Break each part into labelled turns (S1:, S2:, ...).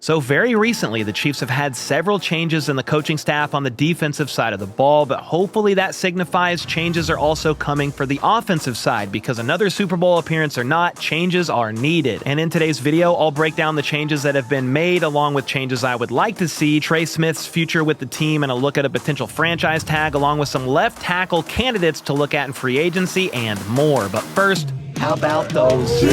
S1: So very recently, the Chiefs have had several changes in the coaching staff on the defensive side of the ball, but hopefully that signifies changes are also coming for the offensive side, because another Super Bowl appearance or not, changes are needed. And in today's video, I'll break down the changes that have been made along with changes I would like to see, Trey Smith's future with the team, and a look at a potential franchise tag, along with some left tackle candidates to look at in free agency and more. But first, how about those?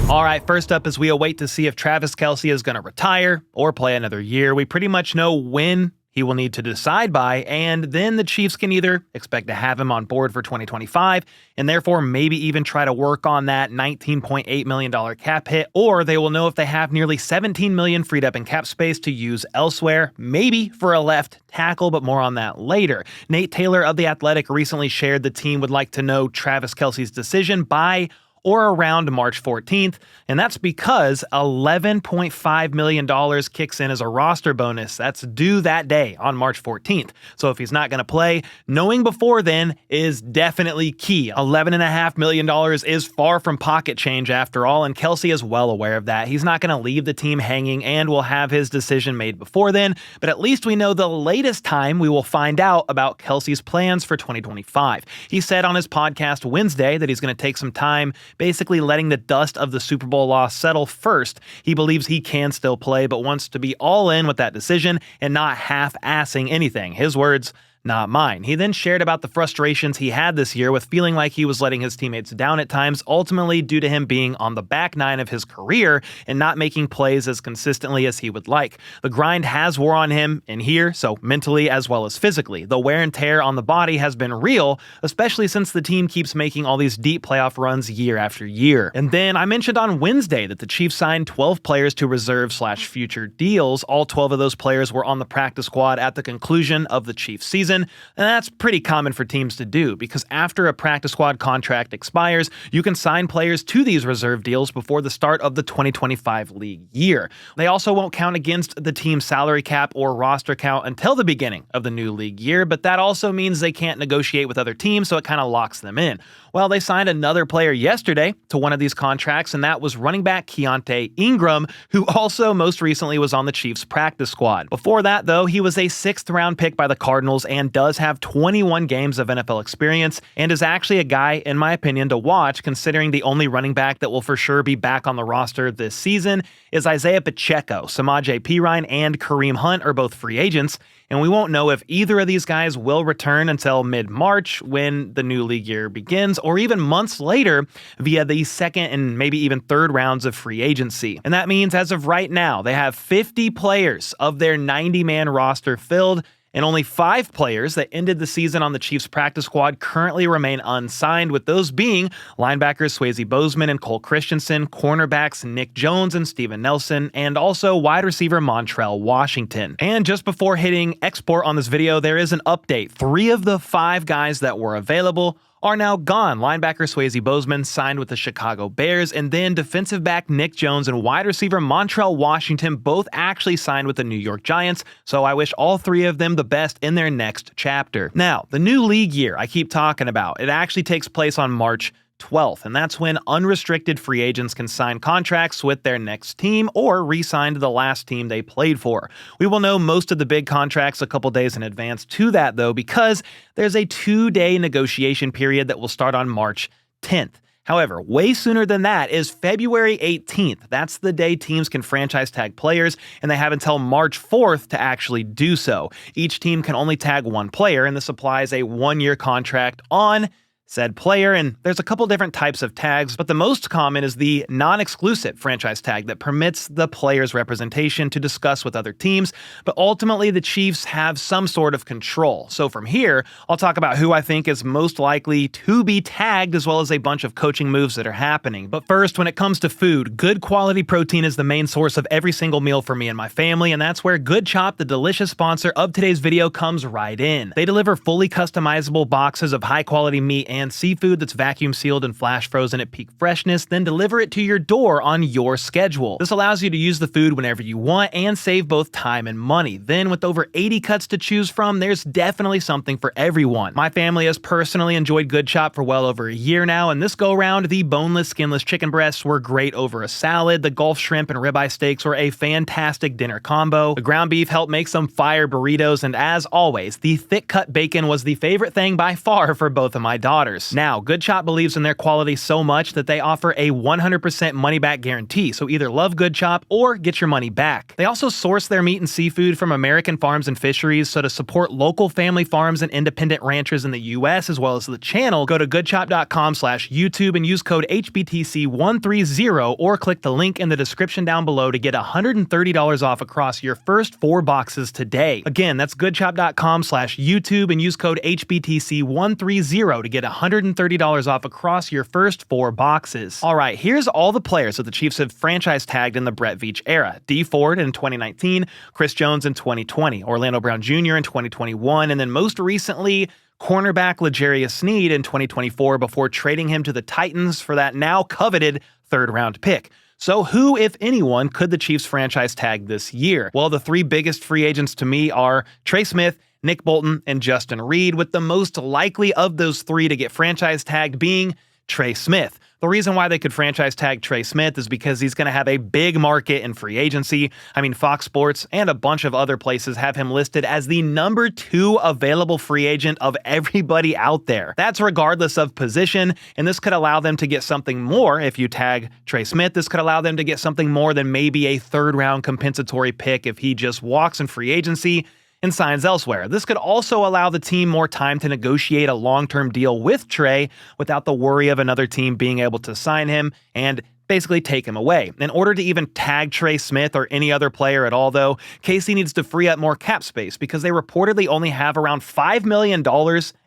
S1: All right, first up, as we await to see if Travis Kelce is going to retire or play another year, we pretty much know when he will need to decide by, and then the Chiefs can either expect to have him on board for 2025 and therefore maybe even try to work on that $19.8 million cap hit, or they will know if they have nearly $17 million freed up in cap space to use elsewhere, maybe for a left tackle, but more on that later. Nate Taylor of The Athletic recently shared the team would like to know Travis Kelce's decision by or around March 14th, and that's because $11.5 million kicks in as a roster bonus that's due that day on March 14th. So if he's not going to play, knowing before then is definitely key. $11.5 million is far from pocket change after all, and Kelce is well aware of that. He's not going to leave the team hanging and will have his decision made before then, but at least we know the latest time we will find out about Kelce's plans for 2025. He said on his podcast Wednesday that he's going to take some time basically letting the dust of the Super Bowl loss settle first. He believes he can still play, but wants to be all in with that decision and not half-assing anything. His words, not mine. He then shared about the frustrations he had this year with feeling like he was letting his teammates down at times, ultimately due to him being on the back nine of his career and not making plays as consistently as he would like. The grind has wore on him in here, so mentally as well as physically. The wear and tear on the body has been real, especially since the team keeps making all these deep playoff runs year after year. And then I mentioned on Wednesday that the Chiefs signed 12 players to reserve/future deals. All 12 of those players were on the practice squad at the conclusion of the Chiefs season. And that's pretty common for teams to do, because after a practice squad contract expires, you can sign players to these reserve deals before the start of the 2025 league year. They also won't count against the team's salary cap or roster count until the beginning of the new league year, but that also means they can't negotiate with other teams, so it kind of locks them in. Well, they signed another player yesterday to one of these contracts, and that was running back Keontay Ingram, who also most recently was on the Chiefs practice squad. Before that, though, he was a 6th-round pick by the Cardinals and does have 21 games of NFL experience and is actually a guy, in my opinion, to watch, considering the only running back that will for sure be back on the roster this season is Isaiah Pacheco. Samaje Perine and Kareem Hunt are both free agents, and we won't know if either of these guys will return until mid-March when the new league year begins, or even months later via the second and maybe even third rounds of free agency. And that means as of right now, they have 50 players of their 90-man roster filled, and only 5 players that ended the season on the Chiefs practice squad currently remain unsigned, with those being linebackers Swayze Bozeman and Cole Christensen, cornerbacks Nick Jones and Steven Nelson, and also wide receiver Montrell Washington. And just before hitting export on this video, there is an update. 3 of the 5 guys that were available are now gone. Linebacker Swayze Bozeman signed with the Chicago Bears, and then defensive back Nick Jones and wide receiver Montrell Washington both actually signed with the New York Giants, so I wish all 3 of them the best in their next chapter. Now, the new league year I keep talking about, it actually takes place on March 12th, and that's when unrestricted free agents can sign contracts with their next team or re-sign to the last team they played for. We will know most of the big contracts a couple days in advance to that, though, because there's a 2-day negotiation period that will start on March 10th. However, way sooner than that is February 18th. That's the day teams can franchise tag players, and they have until March 4th to actually do so. Each team can only tag 1 player, and this applies a 1-year contract on said player, and there's a couple different types of tags, but the most common is the non-exclusive franchise tag that permits the player's representation to discuss with other teams, but ultimately the Chiefs have some sort of control. So from here, I'll talk about who I think is most likely to be tagged, as well as a bunch of coaching moves that are happening. But first, when it comes to food, good quality protein is the main source of every single meal for me and my family, and that's where Good Chop, the delicious sponsor of today's video, comes right in. They deliver fully customizable boxes of high quality meat and seafood that's vacuum sealed and flash frozen at peak freshness, then deliver it to your door on your schedule. This allows you to use the food whenever you want and save both time and money. Then with over 80 cuts to choose from, there's definitely something for everyone. My family has personally enjoyed Good Chop for well over a year now, and this go round, the boneless, skinless chicken breasts were great over a salad. The Gulf shrimp and ribeye steaks were a fantastic dinner combo. The ground beef helped make some fire burritos, and as always, the thick cut bacon was the favorite thing by far for both of my daughters. Now, Good Chop believes in their quality so much that they offer a 100% money back guarantee, so either love Good Chop or get your money back. They also source their meat and seafood from American farms and fisheries, so to support local family farms and independent ranchers in the US as well as the channel, go to goodchop.com/YouTube and use code HBTC130 or click the link in the description down below to get $130 off across your first 4 boxes today. Again, that's goodchop.com/YouTube and use code HBTC130 to get $130 off across your first 4 boxes. Alright, here's all the players that the Chiefs have franchise tagged in the Brett Veach era. Dee Ford in 2019, Chris Jones in 2020, Orlando Brown Jr. in 2021, and then most recently, cornerback L'Jarius Sneed in 2024 before trading him to the Titans for that now coveted 3rd-round pick. So who, if anyone, could the Chiefs franchise tag this year? Well, the 3 biggest free agents to me are Trey Smith, Nick Bolton, and Justin Reed, with the most likely of those 3 to get franchise tagged being Trey Smith. The reason why they could franchise tag Trey Smith is because he's going to have a big market in free agency. I mean, Fox Sports and a bunch of other places have him listed as the number 2 available free agent of everybody out there. That's regardless of position, and this could allow them to get something more. If you tag Trey Smith, this could allow them to get something more than maybe a 3rd-round compensatory pick if he just walks in free agency and signs elsewhere. This could also allow the team more time to negotiate a long-term deal with Trey without the worry of another team being able to sign him and basically take him away. In order to even tag Trey Smith or any other player at all, though, KC needs to free up more cap space because they reportedly only have around $5 million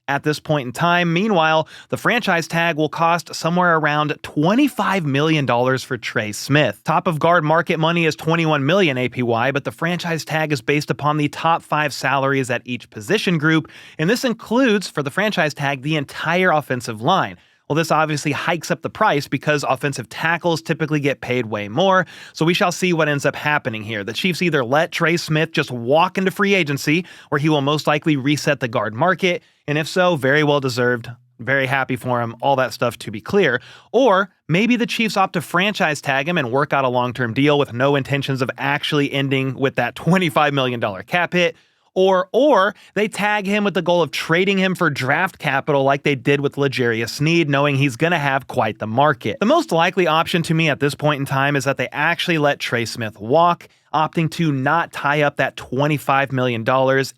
S1: at this point in time. Meanwhile, the franchise tag will cost somewhere around $25 million for Trey Smith. Top of guard market money is $21 million APY, but the franchise tag is based upon the top 5 salaries at each position group, and this includes, for the franchise tag, the entire offensive line. Well, this obviously hikes up the price because offensive tackles typically get paid way more, so we shall see what ends up happening here. The Chiefs either let Trey Smith just walk into free agency, where he will most likely reset the guard market, and if so, very well deserved. Very happy for him, all that stuff to be clear. Or maybe the Chiefs opt to franchise tag him and work out a long-term deal with no intentions of actually ending with that $25 million cap hit. Or they tag him with the goal of trading him for draft capital like they did with L'Jarius Sneed, knowing he's going to have quite the market. The most likely option to me at this point in time is that they actually let Trey Smith walk, opting to not tie up that $25 million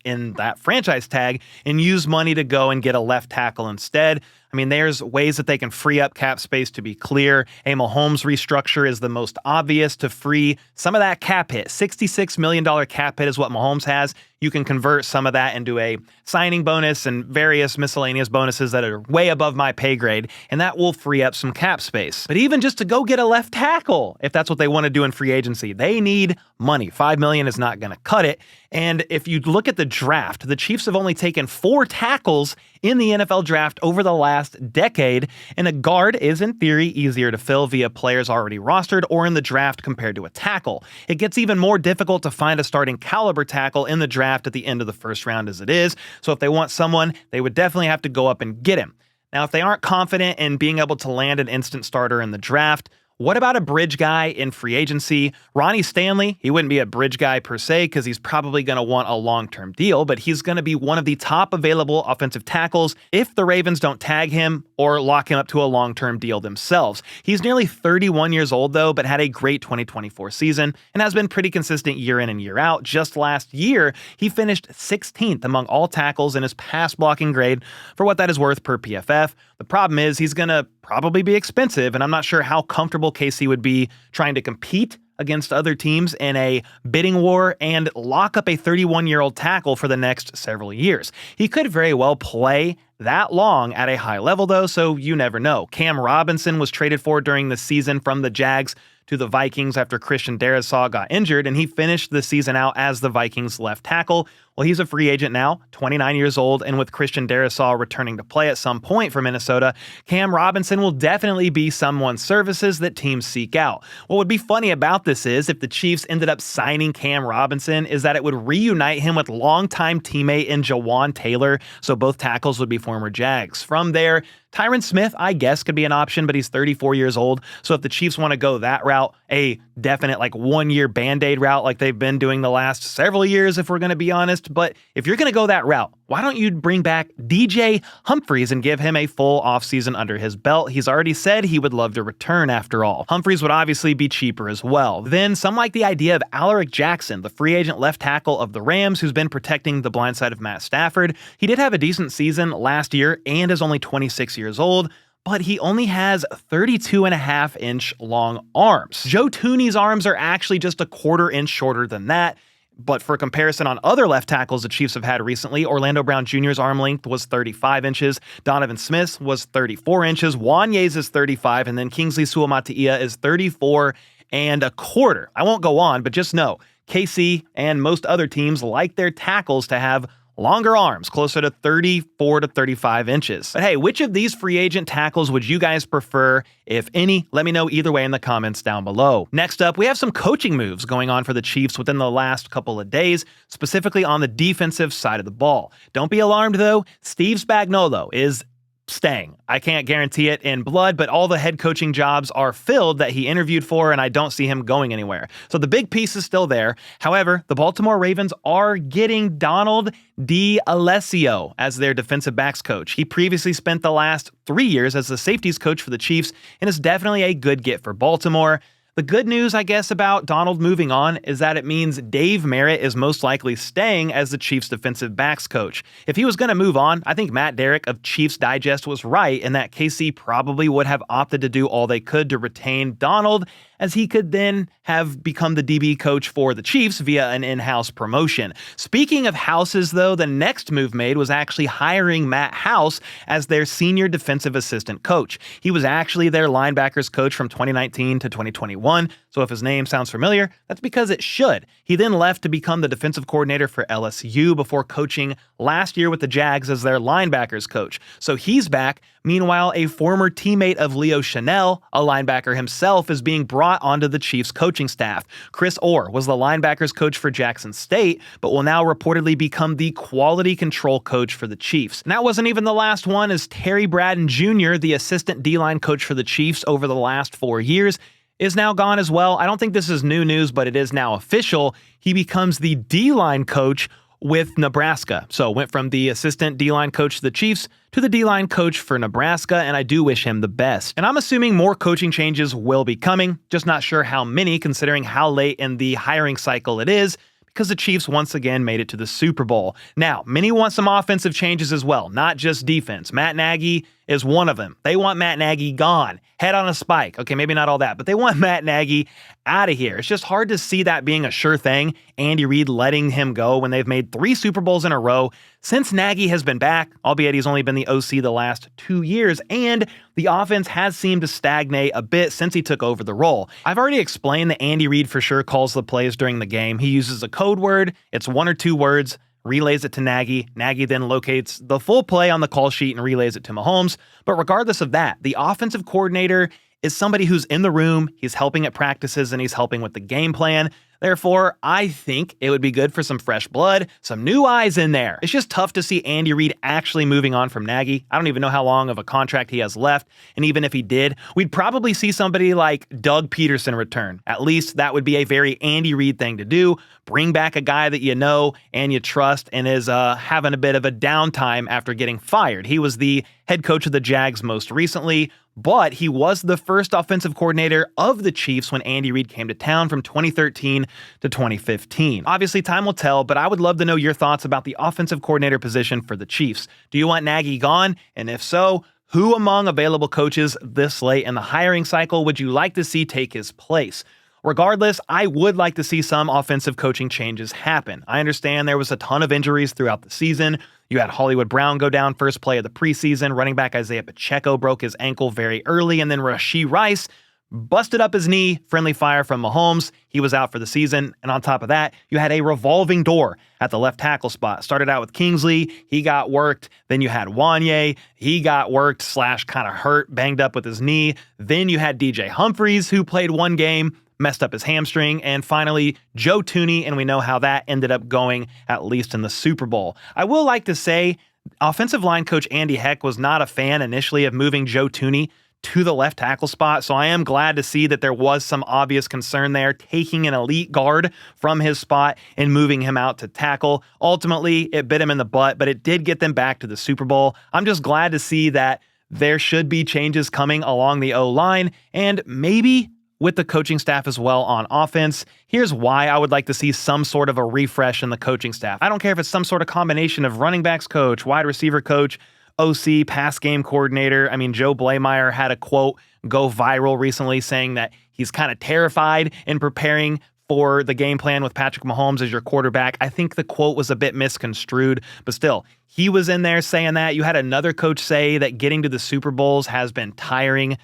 S1: in that franchise tag and use money to go and get a left tackle instead. I mean, there's ways that they can free up cap space, to be clear. A Mahomes restructure is the most obvious to free some of that cap hit. $66 million cap hit is what Mahomes has. You can convert some of that into a signing bonus and various miscellaneous bonuses that are way above my pay grade, and that will free up some cap space. But even just to go get a left tackle, if that's what they want to do in free agency, they need money. $5 million is not going to cut it. And if you look at the draft, the Chiefs have only taken 4 tackles in the NFL draft over the last decade, and a guard is in theory easier to fill via players already rostered or in the draft compared to a tackle. It gets even more difficult to find a starting caliber tackle in the draft at the end of the first round as it is, so if they want someone, they would definitely have to go up and get him. Now, if they aren't confident in being able to land an instant starter in the draft, what about a bridge guy in free agency? Ronnie Stanley, he wouldn't be a bridge guy per se because he's probably going to want a long-term deal, but he's going to be one of the top available offensive tackles if the Ravens don't tag him or lock him up to a long-term deal themselves. He's nearly 31 years old, though, but had a great 2024 season and has been pretty consistent year in and year out. Just last year, he finished 16th among all tackles in his pass blocking grade for what that is worth per PFF. The problem is he's going to probably be expensive, and I'm not sure how comfortable KC would be trying to compete against other teams in a bidding war and lock up a 31-year-old tackle for the next several years. He could very well play that long at a high level, though, so you never know. Cam Robinson was traded for during the season from the Jags to the Vikings after Christian Darrisaw got injured, and he finished the season out as the Vikings left tackle. Well, he's a free agent now, 29 years old, and with Christian Darrisaw returning to play at some point for Minnesota, Cam Robinson will definitely be someone's services that teams seek out. What would be funny about this is, if the Chiefs ended up signing Cam Robinson, is that it would reunite him with longtime teammate in Jawan Taylor, so both tackles would be former Jags. From there, Tyron Smith, I guess, could be an option, but he's 34 years old. So if the Chiefs want to go that route, a definite 1-year Band-Aid route like they've been doing the last several years, if we're going to be honest. But if you're going to go that route, why don't you bring back DJ Humphries and give him a full offseason under his belt? He's already said he would love to return after all. Humphries would obviously be cheaper as well. Then some like the idea of Alaric Jackson, the free agent left tackle of the Rams, who's been protecting the blind side of Matt Stafford. He did have a decent season last year and is only 26 years old, but he only has 32.5-inch long arms. Joe Thuney's arms are actually just a 1/4 inch shorter than that. But for comparison on other left tackles the Chiefs have had recently, Orlando Brown Jr.'s arm length was 35 inches, Donovan Smith's was 34 inches, Wanye's is 35, and then Kingsley Suamataia is 34.25. I won't go on, but just know, KC and most other teams like their tackles to have longer arms, closer to 34 to 35 inches. But hey, which of these free agent tackles would you guys prefer, if any? Let me know either way in the comments down below. Next up, we have some coaching moves going on for the Chiefs within the last couple of days, specifically on the defensive side of the ball. Don't be alarmed though, Steve Spagnuolo is staying. I can't guarantee it in blood, but all the head coaching jobs are filled that he interviewed for, and I don't see him going anywhere. So the big piece is still there. However, the Baltimore Ravens are getting Donald D'Alessio as their defensive backs coach. He previously spent the last 3 years as the safeties coach for the Chiefs and is definitely a good get for Baltimore. The good news, I guess, about Donald moving on is that it means Dave Merritt is most likely staying as the Chiefs defensive backs coach. If he was going to move on, I think Matt Derrick of Chiefs Digest was right in that KC probably would have opted to do all they could to retain Donald, as he could then have become the DB coach for the Chiefs via an in-house promotion. Speaking of houses, though, the next move made was actually hiring Matt House as their senior defensive assistant coach. He was actually their linebackers coach from 2019 to 2021, so if his name sounds familiar, that's because it should. He then left to become the defensive coordinator for LSU before coaching last year with the Jags as their linebackers coach. So he's back. Meanwhile, a former teammate of Leo Chanel, a linebacker himself, is being brought onto the Chiefs coaching staff. Chris Orr was the linebackers coach for Jackson State, but will now reportedly become the quality control coach for the Chiefs. And that wasn't even the last one, as Terry Braden Jr., the assistant D-line coach for the Chiefs over the last 4 years, is now gone as well. I don't think this is new news, but it is now official. He becomes the D-line coach with Nebraska. So went from the assistant D-line coach of the Chiefs to the D-line coach for Nebraska, and I do wish him the best. And I'm assuming more coaching changes will be coming, just not sure how many considering how late in the hiring cycle it is, because the Chiefs once again made it to the Super Bowl. Now, many want some offensive changes as well, not just defense. Matt Nagy is one of them. They want Matt Nagy gone, head on a spike. Okay, maybe not all that, but they want Matt Nagy out of here. It's just hard to see that being a sure thing, Andy Reid letting him go when they've made 3 Super Bowls in a row since Nagy has been back, albeit he's only been the OC the last 2 years, and the offense has seemed to stagnate a bit since he took over the role. I've already explained that Andy Reid for sure calls the plays during the game. He uses a code word, it's 1 or 2 words, relays it to Nagy. Nagy then locates the full play on the call sheet and relays it to Mahomes. But regardless of that, the offensive coordinator is somebody who's in the room, he's helping at practices, and he's helping with the game plan. Therefore, I think it would be good for some fresh blood, some new eyes in there. It's just tough to see Andy Reid actually moving on from Nagy. I don't even know how long of a contract he has left, and even if he did, we'd probably see somebody like Doug Peterson return. At least that would be a very Andy Reid thing to do. Bring back a guy that you know and you trust and is having a bit of a downtime after getting fired. He was the head coach of the Jags most recently, but he was the first offensive coordinator of the Chiefs when Andy Reid came to town from 2013 to 2015. Obviously, time will tell, but I would love to know your thoughts about the offensive coordinator position for the Chiefs. Do you want Nagy gone? And if so, who among available coaches this late in the hiring cycle would you like to see take his place? Regardless, I would like to see some offensive coaching changes happen. I understand there was a ton of injuries throughout the season. You had Hollywood Brown go down first play of the preseason. Running back Isaiah Pacheco broke his ankle very early, and then Rashee Rice busted up his knee, friendly fire from Mahomes. He was out for the season. And on top of that, you had a revolving door at the left tackle spot. Started out with Kingsley. He got worked. Then you had Wanye. He got worked / kind of hurt, banged up with his knee. Then you had DJ Humphries, who played one game, messed up his hamstring. And finally, Joe Thuney, and we know how that ended up going, at least in the Super Bowl. I will like to say, offensive line coach Andy Heck was not a fan initially of moving Joe Thuney to the left tackle spot, so I am glad to see that there was some obvious concern there, taking an elite guard from his spot and moving him out to tackle. Ultimately, it bit him in the butt, but it did get them back to the Super Bowl. I'm just glad to see that there should be changes coming along the O-line, and maybe with the coaching staff as well on offense. Here's why I would like to see some sort of a refresh in the coaching staff. I don't care if it's some sort of combination of running backs coach, wide receiver coach, OC, pass game coordinator. I mean, Joe Blameyer had a quote go viral recently saying that he's kind of terrified in preparing for the game plan with Patrick Mahomes as your quarterback. I think the quote was a bit misconstrued, but still, he was in there saying that. You had another coach say that getting to the Super Bowls has been tiring.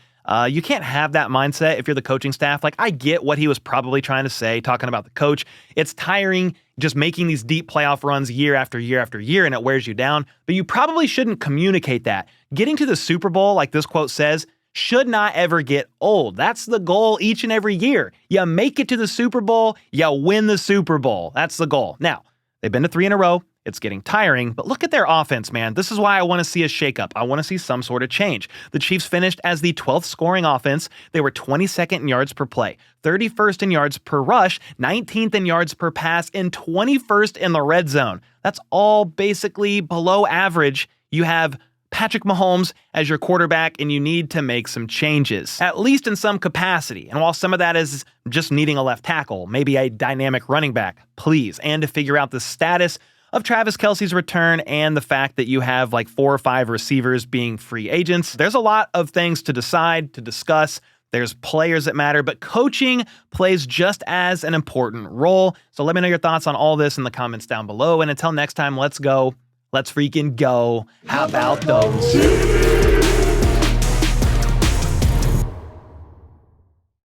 S1: You can't have that mindset if you're the coaching staff. Like, I get what he was probably trying to say, talking about the coach. It's tiring just making these deep playoff runs year after year after year, and it wears you down. But you probably shouldn't communicate that. Getting to the Super Bowl, like this quote says, should not ever get old. That's the goal each and every year. You make it to the Super Bowl, you win the Super Bowl. That's the goal. Now, they've been to 3 in a row. It's getting tiring, but look at their offense, man. This is why I want to see a shakeup. I want to see some sort of change. The Chiefs finished as the 12th scoring offense. They were 22nd in yards per play, 31st in yards per rush, 19th in yards per pass, and 21st in the red zone. That's all basically below average. You have Patrick Mahomes as your quarterback, and you need to make some changes, at least in some capacity. And while some of that is just needing a left tackle, maybe a dynamic running back, please, and to figure out the status of Travis Kelce's return and the fact that you have like 4 or 5 receivers being free agents. There's a lot of things to decide, to discuss. There's players that matter, but coaching plays just as an important role. So let me know your thoughts on all this in the comments down below. And until next time, let's go. Let's freaking go. How about those?